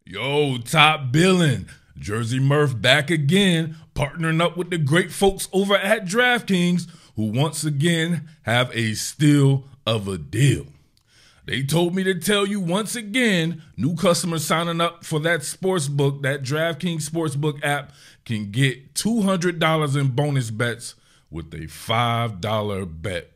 Yo, top Billin, Jersey Murph back again, partnering up with the great folks over at DraftKings, who once again have a steal of a deal. They told me to tell you once again, new customers signing up for that sportsbook, that DraftKings Sportsbook app, can get $200 in bonus bets with a $5 bet.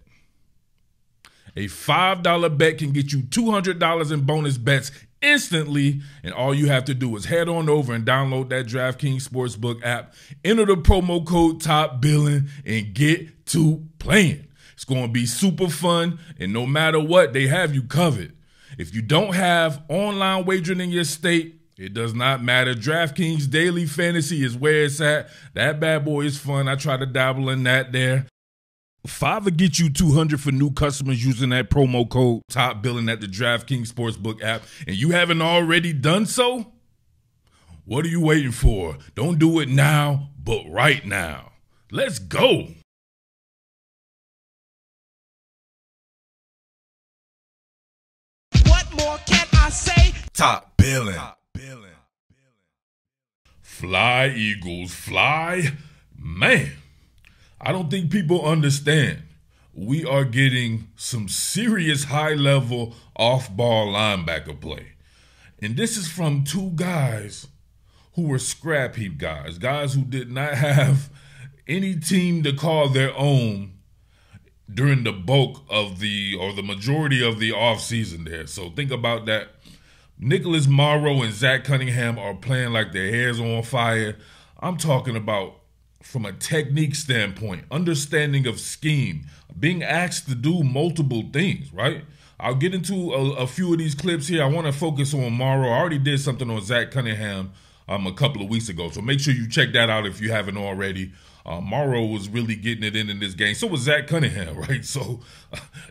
A $5 bet can get you $200 in bonus bets instantly, and all you have to do is head on over and download that DraftKings Sportsbook app, enter the promo code TOPBILLIN, and get to playing. It's going to be super fun, and no matter what, they have you covered. If you don't have online wagering in your state, it does not matter. DraftKings Daily Fantasy is where it's at. That bad boy is fun. I try to dabble in that there. $5 will get you $200 for new customers using that promo code TOPBILLIN at the DraftKings Sportsbook app, and you haven't already done so? What are you waiting for? Don't do it now, but right now. Let's go. What more can I say? Top Billin. Fly, Eagles, fly. Man, I don't think people understand. We are getting some serious high-level off-ball linebacker play. And this is from two guys who were scrap heap guys who did not have any team to call their own during the bulk of the majority of the offseason there. So think about that. Nicholas Morrow and Zach Cunningham are playing like their hair's on fire. I'm talking about from a technique standpoint, understanding of scheme, being asked to do multiple things, right? I'll get into a few of these clips here. I want to focus on Morrow. I already did something on Zach Cunningham a couple of weeks ago, so make sure you check that out if you haven't already. Morrow was really getting it in this game. So was Zach Cunningham, right? So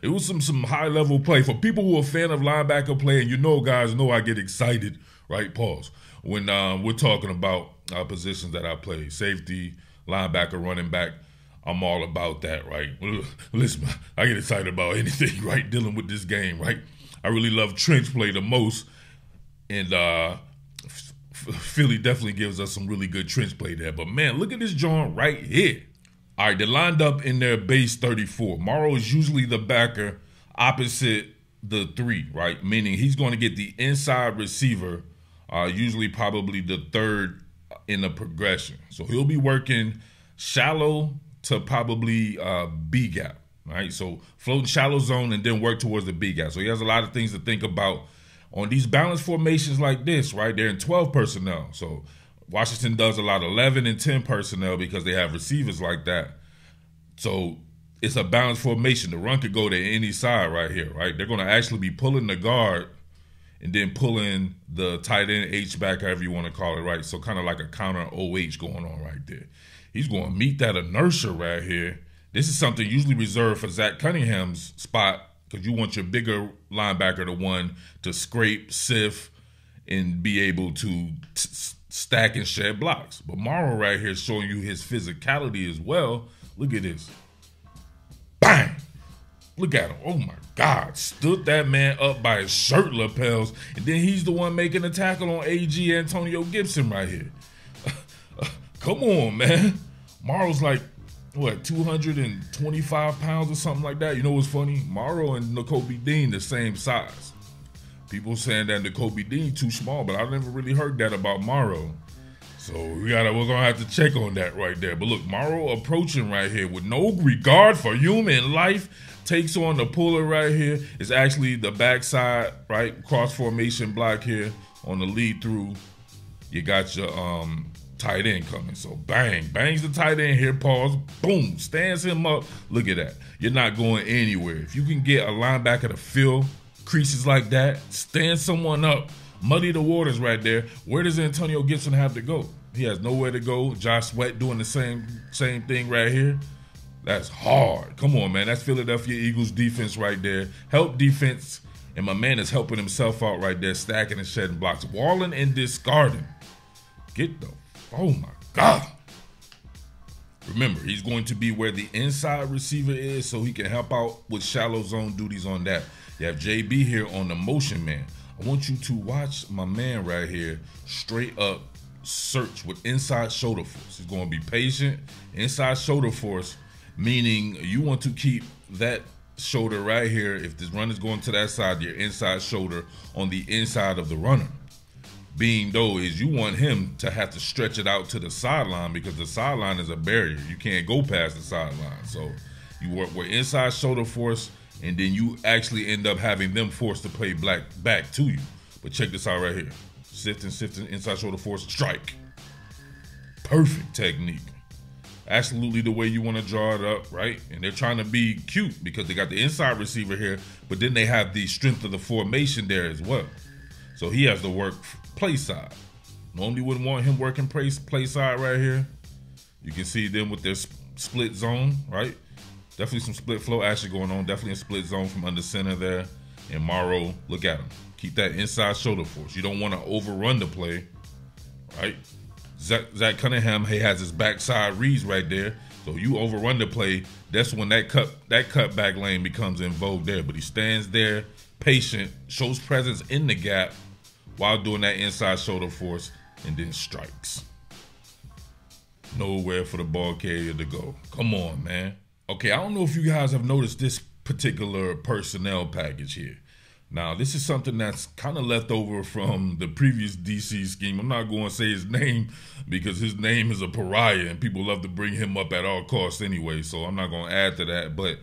it was some high-level play. For people who are a fan of linebacker play, and you know guys know I get excited, right? Pause. When we're talking about positions that I play, safety, linebacker, running back, I'm all about that, right? Listen, I get excited about anything, right? Dealing with this game, right? I really love trench play the most, and Philly definitely gives us some really good trench play there. But man, look at this joint right here. All right, they're lined up in their base 34. Morrow is usually the backer opposite the 3, right? Meaning he's going to get the inside receiver, usually probably the 3rd in the progression. So he'll be working shallow to probably B gap, right? So floating shallow zone and then work towards the B gap. So he has a lot of things to think about on these balanced formations like this, right? They're in 12 personnel. So Washington does a lot of 11 and 10 personnel because they have receivers like that. So it's a balanced formation. The run could go to any side right here, right? They're going to actually be pulling the guard and then pulling the tight end H-back, however you want to call it, right? So kind of like a counter OH going on right there. He's going to meet that inertia right here. This is something usually reserved for Zach Cunningham's spot because you want your bigger linebacker, the one to scrape, sift, and be able to stack and shed blocks. But Morrow right here is showing you his physicality as well. Look at this. Bang! Look at him. Oh, my God. Stood that man up by his shirt lapels, and then he's the one making the tackle on AG Antonio Gibson right here. Come on, man. Morrow's like, what, 225 pounds or something like that? You know what's funny? Morrow and Nakobe Dean the same size. People saying that Nakobe Dean too small, but I never really heard that about Morrow. So we're gonna have to check on that right there. But look, Morrow approaching right here with no regard for human life, takes on the puller right here. It's actually the backside, right? Cross formation block here on the lead through. You got your tight end coming. So bang, bangs the tight end here, pause, boom, stands him up. Look at that. You're not going anywhere. If you can get a linebacker to fill creases like that, stand someone up, muddy the waters right there. Where does Antonio Gibson have to go? He has nowhere to go. Josh Sweat doing the same thing right here. That's hard. Come on, man. That's Philadelphia Eagles defense right there. Help defense. And my man is helping himself out right there, stacking and shedding blocks. Walling and discarding. Get the, oh my God. Remember, he's going to be where the inside receiver is so he can help out with shallow zone duties on that. You have JB here on the motion man. I want you to watch my man right here straight up search with inside shoulder force. He's going to be patient. Inside shoulder force, meaning you want to keep that shoulder right here. If this run is going to that side, your inside shoulder on the inside of the runner. Being though is you want him to have to stretch it out to the sideline because the sideline is a barrier. You can't go past the sideline. So you work with inside shoulder force, and then you actually end up having them forced to play back to you. But check this out right here. Sifting, inside shoulder force, strike. Perfect technique. Absolutely the way you want to draw it up, right? And they're trying to be cute because they got the inside receiver here, but then they have the strength of the formation there as well. So he has to work play side. Normally wouldn't want him working play side right here. You can see them with their split zone, right? Definitely some split flow action going on. Definitely a split zone from under center there. And Morrow, look at him. Keep that inside shoulder force. You don't want to overrun the play, right? Zach Cunningham, he has his backside reads right there. So you overrun the play, that's when that cut back lane becomes in vogue there. But he stands there, patient, shows presence in the gap while doing that inside shoulder force, and then strikes. Nowhere for the ball carrier to go. Come on, man. Okay, I don't know if you guys have noticed this particular personnel package here. Now, this is something that's kind of left over from the previous DC scheme. I'm not going to say his name because his name is a pariah and people love to bring him up at all costs anyway, so I'm not going to add to that. But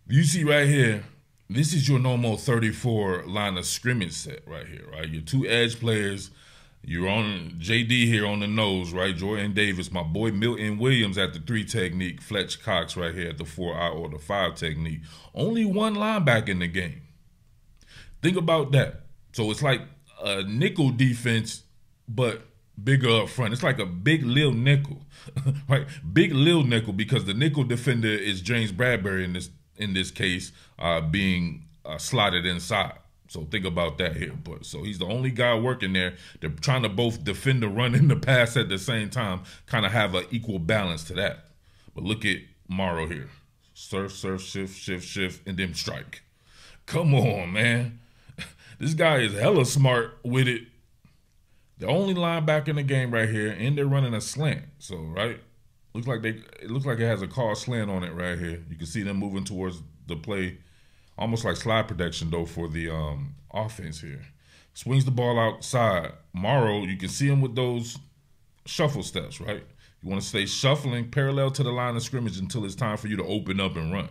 you see right here, this is your normal 34 line of scrimmage set right here, right? Your two edge players. You're on JD here on the nose, right? Jordan Davis, my boy Milton Williams at the 3 technique, Fletch Cox right here at the 4 or the 5 technique. Only one linebacker in the game. Think about that. So it's like a nickel defense, but bigger up front. It's like a big lil nickel, right? Big lil nickel because the nickel defender is James Bradbury in this case, being slotted inside. So think about that here. But so he's the only guy working there. They're trying to both defend the run and the pass at the same time, kind of have an equal balance to that. But look at Morrow here. Surf, shift, and then strike. Come on, man. This guy is hella smart with it. The only linebacker in the game right here, and they're running a slant. So, right? It looks like it has a call slant on it right here. You can see them moving towards the play. Almost like slide protection, though, for the offense here. Swings the ball outside. Morrow, you can see him with those shuffle steps, right? You want to stay shuffling parallel to the line of scrimmage until it's time for you to open up and run.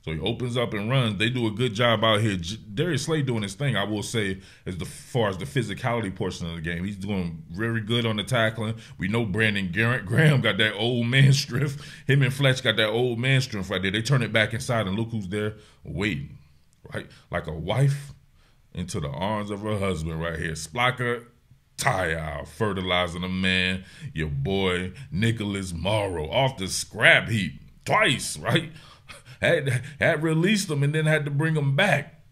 So he opens up and runs. They do a good job out here. Darius Slay doing his thing, I will say, as far as the physicality portion of the game. He's doing very good on the tackling. We know Brandon Graham got that old man strength. Him and Fletch got that old man strength right there. They turn it back inside, and look who's there waiting, right? Like a wife into the arms of her husband right here. Splacker tie-out, fertilizing the man, your boy Nicholas Morrow, off the scrap heap twice, right? Had released them and then had to bring them back.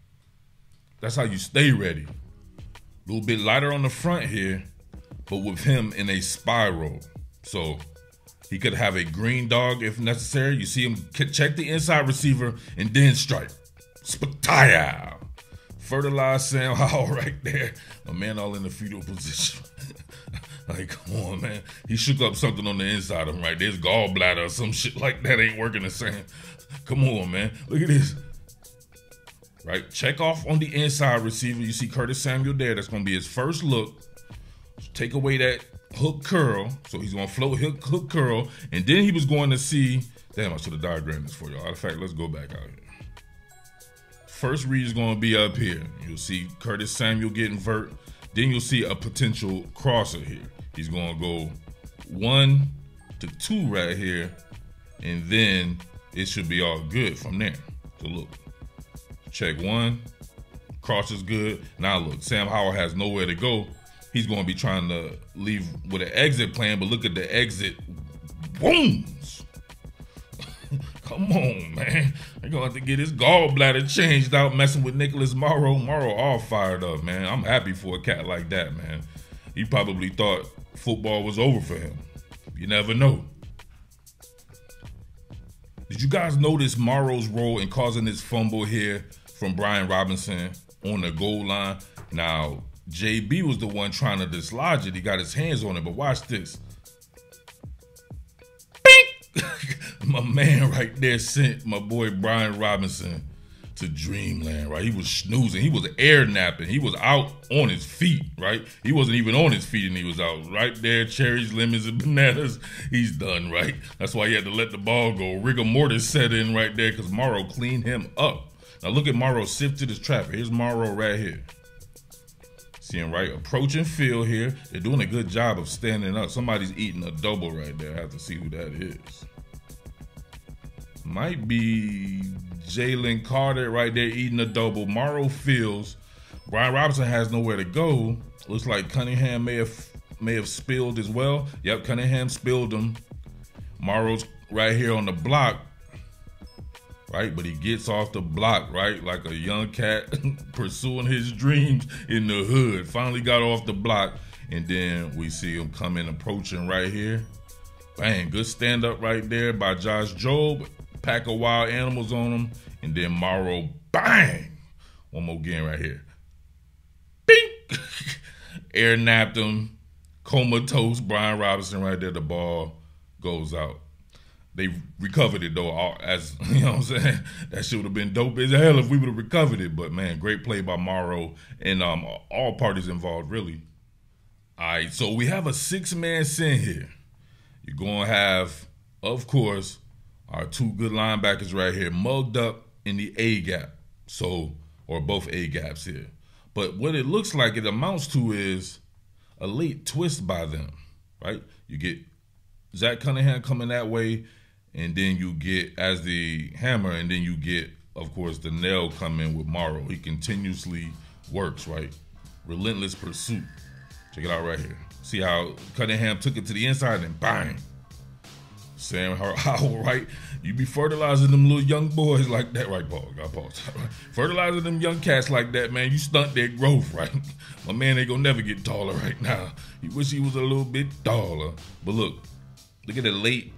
That's how you stay ready. A little bit lighter on the front here, but with him in a spiral. So he could have a green dog if necessary. You see him check the inside receiver and then strike. Spataya. Fertilize Sam Howell right there. A man all in the fetal position. Like, come on, man. He shook up something on the inside of him right there. His gallbladder or some shit like that ain't working the same. Come on, man. Look at this. Right? Check off on the inside receiver. You see Curtis Samuel there. That's going to be his first look. Take away that hook curl. So he's going to float hook curl. And then he was going to see. Damn, I should have diagrammed this for y'all. In fact, let's go back out here. First read is going to be up here. You'll see Curtis Samuel getting vert. Then you'll see a potential crosser here. He's going to go 1 to 2 right here. And then it should be all good from there. So look. Check 1. Cross is good. Now look. Sam Howell has nowhere to go. He's going to be trying to leave with an exit plan. But look at the exit wounds. Come on, man. They're going to have to get his gallbladder changed out messing with Nicholas Morrow. Morrow all fired up, man. I'm happy for a cat like that, man. He probably thought football was over for him. You never know. Did you guys notice Morrow's role in causing this fumble here from Brian Robinson on the goal line? Now, JB was the one trying to dislodge it. He got his hands on it, but watch this. Bing! My man right there sent my boy Brian Robinson to dreamland, right? He was snoozing. He was air napping. He was out on his feet, right? He wasn't even on his feet and he was out right there. Cherries, lemons, and bananas. He's done, right? That's why he had to let the ball go. Rigor mortis set in right there because Morrow cleaned him up. Now look at Morrow sifted his traffic. Here's Morrow right here. See him, right? Approaching field here. They're doing a good job of standing up. Somebody's eating a double right there. I have to see who that is. Might be Jalen Carter right there eating a double. Morrow feels Brian Robinson has nowhere to go. Looks like Cunningham may have spilled as well. Yep, Cunningham spilled him. Morrow's right here on the block, right? But he gets off the block, right? Like a young cat pursuing his dreams in the hood. Finally got off the block, and then we see him coming, approaching right here. Bang, good stand up right there by Josh Jobe. Pack of wild animals on him, and then Morrow, bang! One more again right here. Bing! Air napped him, comatose Brian Robinson right there. The ball goes out. They recovered it though, as you know what I'm saying. That shit would have been dope as hell if we would have recovered it. But man, great play by Morrow and all parties involved, really. All right, so we have a 6-man sin here. You're gonna have, of course, our 2 good linebackers right here, mugged up in the A gap. So, or both A gaps here. But what it looks like it amounts to is a late twist by them, right? You get Zach Cunningham coming that way, and then you get as the hammer, and then you get, of course, the nail coming with Morrow. He continuously works, right? Relentless pursuit. Check it out right here. See how Cunningham took it to the inside and bang. Sam Howell, right? You be fertilizing them little young boys like that, right, Paul? Got pause. Fertilizing them young cats like that, man. You stunt their growth, right? My man ain't gonna never get taller right now. He wish he was a little bit taller. But look at the late.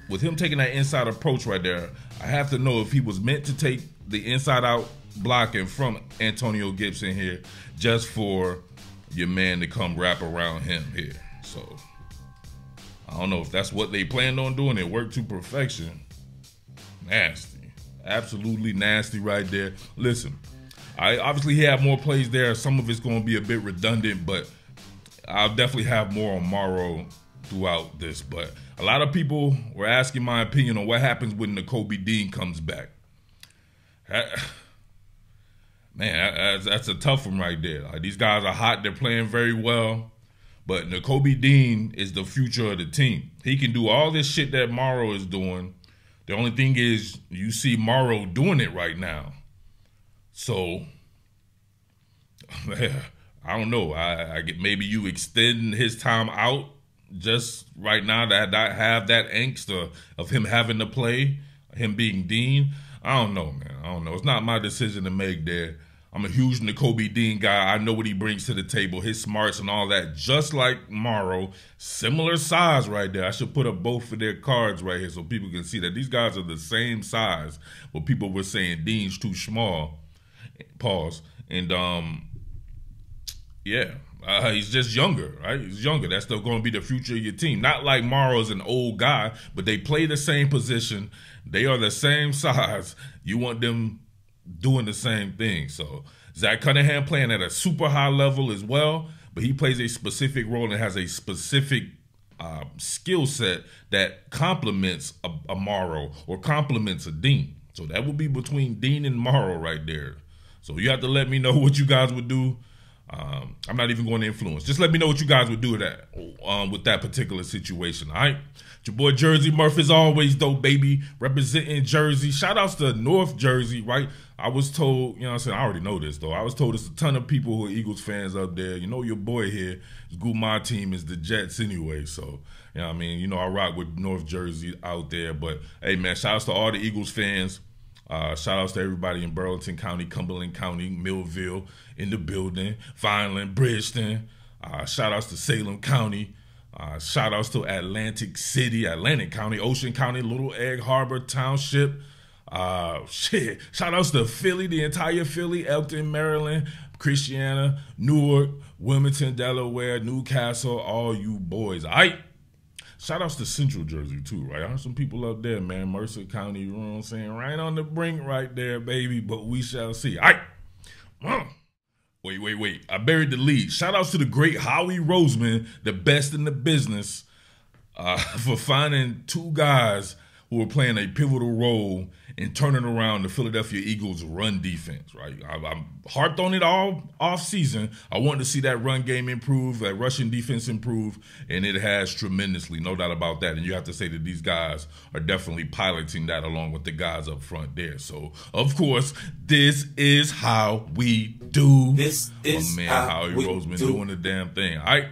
With him taking that inside approach right there, I have to know if he was meant to take the inside out blocking from Antonio Gibson here just for your man to come wrap around him here. So I don't know if that's what they planned on doing. It worked to perfection. Nasty. Absolutely nasty right there. Listen, I obviously have more plays there. Some of it's going to be a bit redundant, but I'll definitely have more on Morrow throughout this. But a lot of people were asking my opinion on what happens when Nakobe Dean comes back. Man, that's a tough one right there. Like, these guys are hot. They're playing very well. But Nakobe Dean is the future of the team. He can do all this shit that Morrow is doing. The only thing is you see Morrow doing it right now. So, I don't know. I get maybe you extend his time out just right now to not have that angst of him having to play, him being Dean. I don't know, man. I don't know. It's not my decision to make there. I'm a huge Nakobe Dean guy. I know what he brings to the table, his smarts and all that. Just like Morrow, similar size right there. I should put up both of their cards right here so people can see that these guys are the same size. But people were saying Dean's too small. Pause. And yeah, he's just younger, right? He's younger. That's still going to be the future of your team. Not like Morrow's an old guy, but they play the same position. They are the same size. You want them doing the same thing. So Zach Cunningham playing at a super high level as well, but he plays a specific role and has a specific skill set that complements a Morrow or complements a Dean. So that would be between Dean and Morrow right there. So you have to let me know what you guys would do. I'm not even going to influence. Just let me know what you guys would do with that particular situation, all right? Your boy Jersey Murph is always though, baby, representing Jersey. Shout outs to North Jersey, right? I was told, you know what I'm saying, I already know this though. I was told there's a ton of people who are Eagles fans up there. You know your boy here, my team is the Jets anyway. So, you know what I mean? You know I rock with North Jersey out there. But, hey, man, shout outs to all the Eagles fans. Shout outs to everybody in Burlington County, Cumberland County, Millville, in the building, Vineland, Bridgeton. Shout outs to Salem County. Shout outs to Atlantic County, Ocean County, Little Egg Harbor Township. Shout outs to Philly, the entire Philly, Elkton, Maryland, Christiana, Newark, Wilmington, Delaware, Newcastle, all you boys. All right. Shout outs to Central Jersey too, right? I heard some people up there, man. Mercer County, you know what I'm saying? Right on the brink right there, baby. But we shall see. All right. Wait. I buried the lead. Shout outs to the great Howie Roseman, the best in the business, for finding two guys who were playing a pivotal role in turning around the Philadelphia Eagles' run defense, right? I'm harped on it all off season. I wanted to see that run game improve, that rushing defense improve, and it has tremendously, no doubt about that. And you have to say that these guys are definitely piloting that along with the guys up front there. So, of course, this is how we do. This is my man how Howie we Roseman do. doing the damn thing. All right.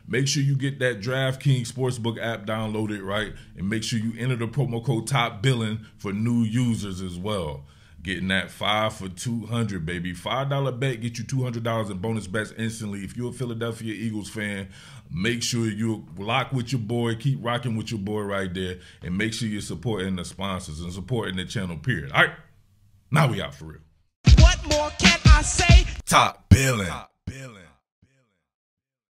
Make sure you get that DraftKings Sportsbook app downloaded, right? And make sure you enter the promo code TOPBILLIN for new users as well. Getting that 5 for 200, baby. $5 bet get you $200 in bonus bets instantly. If you're a Philadelphia Eagles fan, make sure you lock with your boy. Keep rocking with your boy right there. And make sure you're supporting the sponsors and supporting the channel, period. All right, now we out for real. What more can I say? Top Billin.